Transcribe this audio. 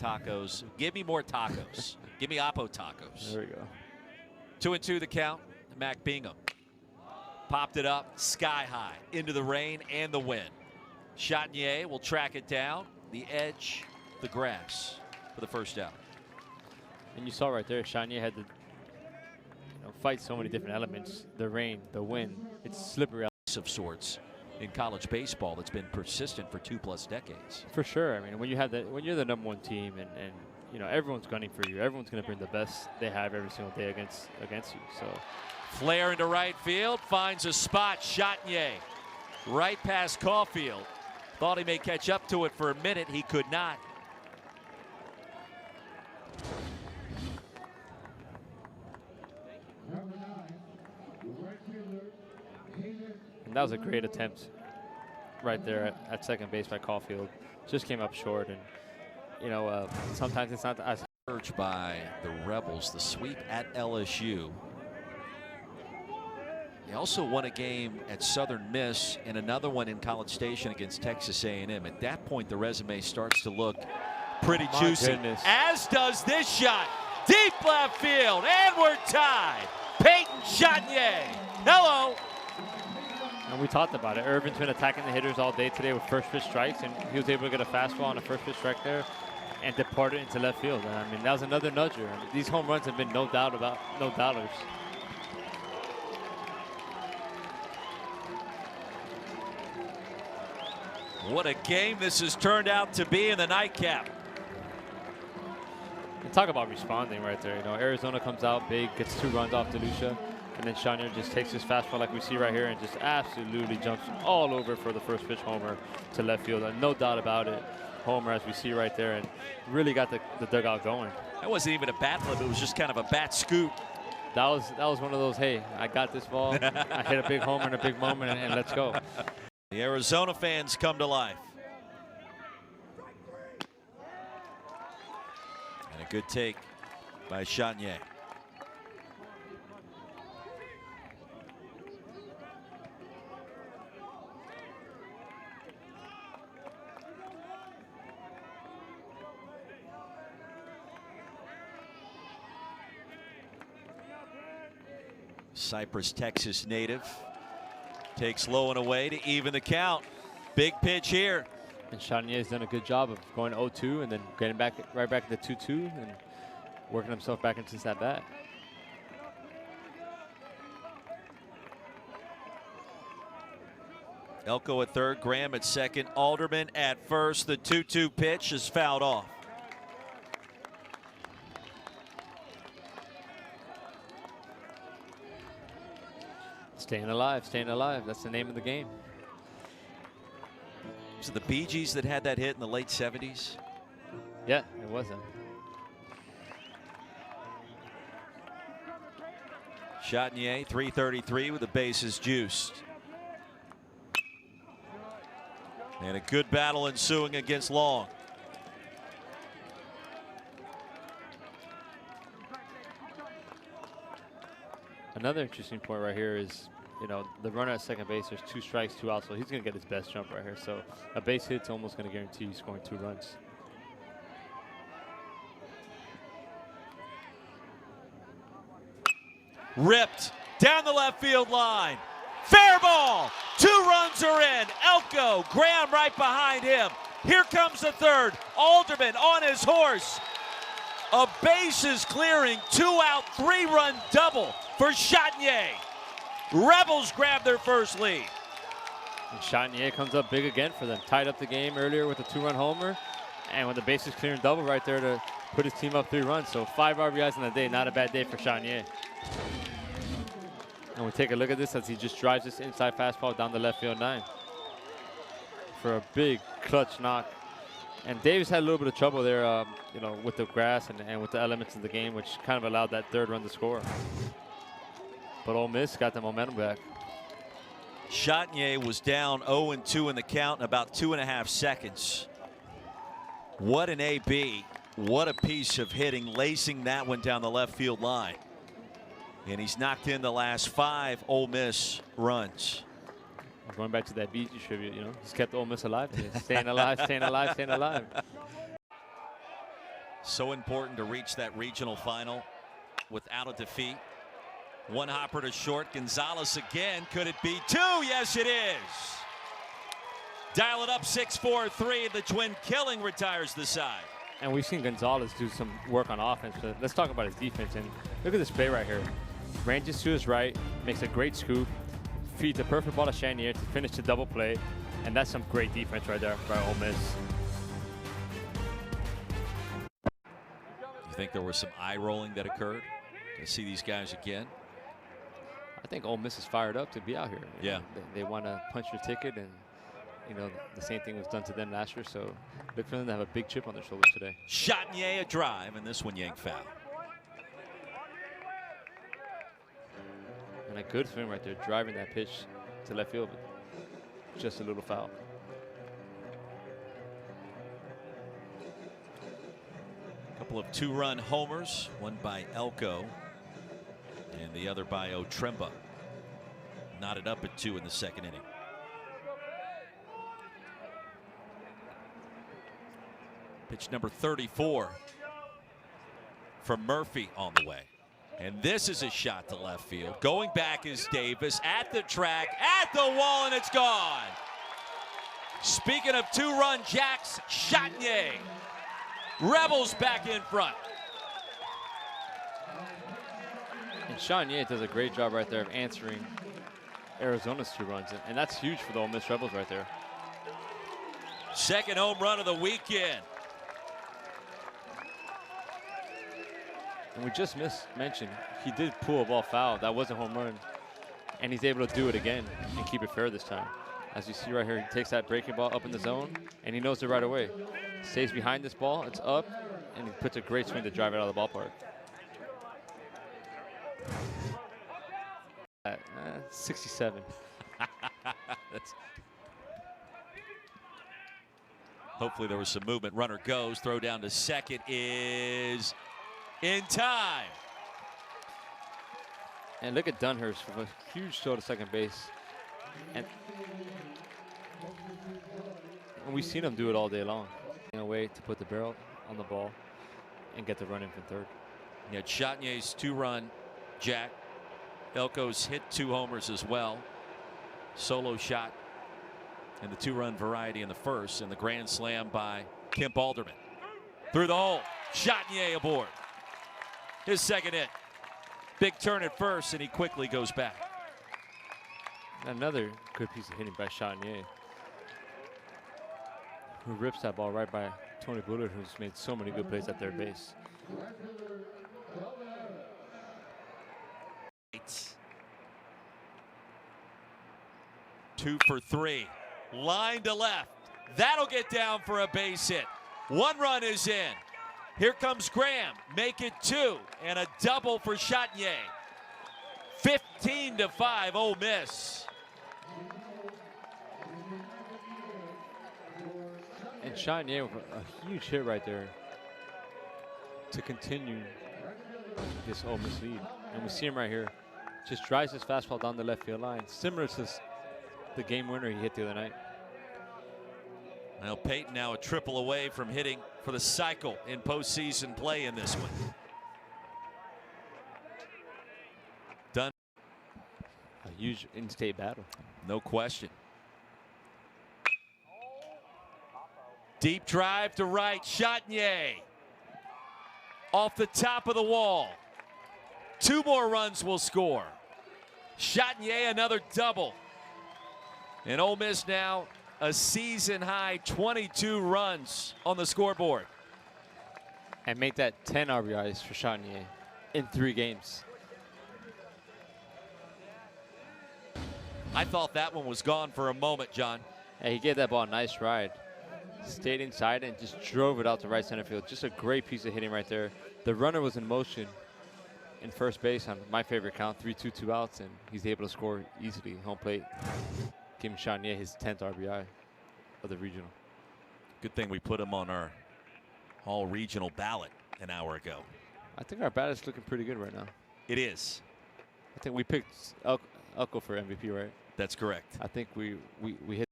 tacos. Give me more tacos. Give me Oppo tacos. There we go. 2-2 the count. Mac Bingham popped it up sky high into the rain and the wind. Chatagnier will track it down the edge, the grass for the first out. And you saw right there, Chatagnier had to fight so many different elements. The rain, the wind, it's slippery of sorts in college baseball that's been persistent for 2+ decades. For sure. I mean, when you have that, when you're the #1 team and everyone's gunning for you, everyone's going to bring the best they have every single day against you. So Flair into right field, finds a spot. Chatagnier right past Caulfield. Thought he may catch up to it for a minute. He could not. And that was a great attempt right there at second base by Caulfield. Just came up short, and sometimes it's not as urged by the Rebels, the sweep at LSU. They also won a game at Southern Miss and another one in College Station against Texas A&M. At that point, the resume starts to look pretty juicy. Goodness. As does this shot. Deep left field, and we're tied. Peyton Chatagnier. Hello. And we talked about it. Irvin's been attacking the hitters all day today with first pitch strikes, and he was able to get a fastball on a first pitch strike there and depart it into left field. And I mean, that was another nudger. I mean, these home runs have been no doubters. What a game this has turned out to be in the nightcap. And talk about responding right there. Arizona comes out big, gets 2 runs off DeLucia, and then Chatagnier just takes his fastball like we see right here and just absolutely jumps all over for the first pitch homer to left field. And no doubt about it, homer as we see right there, and really got the dugout going. That wasn't even a bat flip. It was just kind of a bat scoop. That was one of those, hey, I got this ball. I hit a big homer in a big moment, and let's go. The Arizona fans come to life. And a good take by Chatagnier. Cypress, Texas native. Takes low and away to even the count. Big pitch here. And Chatagnier has done a good job of going 0-2 and then getting right back to 2-2 and working himself back into that bat. Elko at third, Graham at second, Alderman at first. The 2-2 pitch is fouled off. Staying alive, staying alive. That's the name of the game. Was it the Bee Gees that had that hit in the late 70s? Yeah, it wasn't. Chatagnier, 333 with the bases juiced. And a good battle ensuing against Long. Another interesting point right here is, the runner at second base, there's 2 strikes, 2 outs, so he's going to get his best jump right here. So a base hit's almost going to guarantee you scoring 2 runs. Ripped down the left field line. Fair ball. 2 runs are in. Elko, Graham right behind him. Here comes the third. Alderman on his horse. A bases clearing, 2-out, 3-run double for Chatagnier. Rebels grab their first lead. And Chatagnier comes up big again for them. Tied up the game earlier with a 2-run homer, and with the bases clearing double right there to put his team up 3 runs. So 5 RBIs in the day, not a bad day for Chatagnier. And we take a look at this as he just drives this inside fastball down the left field line for a big clutch knock. And Davis had a little bit of trouble there, with the grass and with the elements of the game, which kind of allowed that 3rd run to score. But Ole Miss got the momentum back. Chatagnier was down 0-2 in the count in about 2.5 seconds. What an AB. What a piece of hitting, lacing that one down the left field line. And he's knocked in the last 5 Ole Miss runs. Going back to that Bee Gees tribute, he's kept Ole Miss alive today. Staying alive, staying alive, staying alive. So important to reach that regional final without a defeat. One hopper to short. Gonzalez again. Could it be two? Yes, it is. Dial it up 6-4-3. The twin killing retires the side. And we've seen Gonzalez do some work on offense, but let's talk about his defense. And look at this play right here. Ranges to his right, makes a great scoop, feeds a perfect ball to Chatagnier to finish the double play, and that's some great defense right there by Ole Miss. You think there was some eye rolling that occurred to see these guys again? I think Ole Miss is fired up to be out here. Yeah. They want to punch their ticket, and you know the same thing was done to them last year. So look for them to have a big chip on their shoulders today. Chatagnier a drive, and this one yanked foul. And a good swing right there, driving that pitch to left field. Just a little foul. A couple of two-run homers, one by Elko and the other by Otremba. Knotted up at 2 in the second inning. Pitch number 34 from Murphy on the way. And this is a shot to left field. Going back is Davis at the track, at the wall, and it's gone. Speaking of two-run jacks, Chatagnier. Rebels back in front. And Chatagnier does a great job right there of answering Arizona's two runs. And that's huge for the Ole Miss Rebels right there. Second home run of the weekend. And we just mentioned he did pull a ball foul. That was a home run. And he's able to do it again and keep it fair this time. As you see right here, he takes that breaking ball up in the zone, and he knows it right away. Stays behind this ball, it's up, and he puts a great swing to drive it out of the ballpark. 67. Hopefully there was some movement. Runner goes, throw down to second is in time. And look at Dunhurst with a huge throw to second base. And we've seen him do it all day long. In a way to put the barrel on the ball and get the run in from third. Yeah, Chatagniere's two-run jack. Elko's hit 2 homers as well. Solo shot and the 2-run variety in the first, and the grand slam by Kemp Alderman. Through the hole, Chatagnier aboard. His second hit. Big turn at first, and he quickly goes back. Another good piece of hitting by Chatagnier, who rips that ball right by Tony Bullard, who's made so many good plays at third base. Two for 3. Line to left. That'll get down for a base hit. 1 run is in. Here comes Graham. Make it 2. And a double for Chatagnier. 15-5 Ole Miss. And Chatagnier with a huge hit right there to continue this Ole Miss lead. And we see him right here. Just drives his fastball down the left field line, similar to the game winner he hit the other night. Well, Peyton now a triple away from hitting for the cycle in postseason play in this one. Done. A huge in-state battle. No question. Deep drive to right, Chatagnier. Off the top of the wall. 2 more runs will score. Chatagnier another double. And Ole Miss now a season high 22 runs on the scoreboard. And make that 10 RBIs for Chatagnier in 3 games. I thought that one was gone for a moment, John. And he gave that ball a nice ride. Stayed inside and just drove it out to right center field. Just a great piece of hitting right there. The runner was in motion in first base on my favorite count, 3-2, 2 outs, and he's able to score easily home plate, giving Chatagnier his 10th RBI of the regional. Good thing we put him on our all-regional ballot an hour ago. I think our ballot's looking pretty good right now. It is. I think we picked Elko for MVP, right? That's correct. I think we hit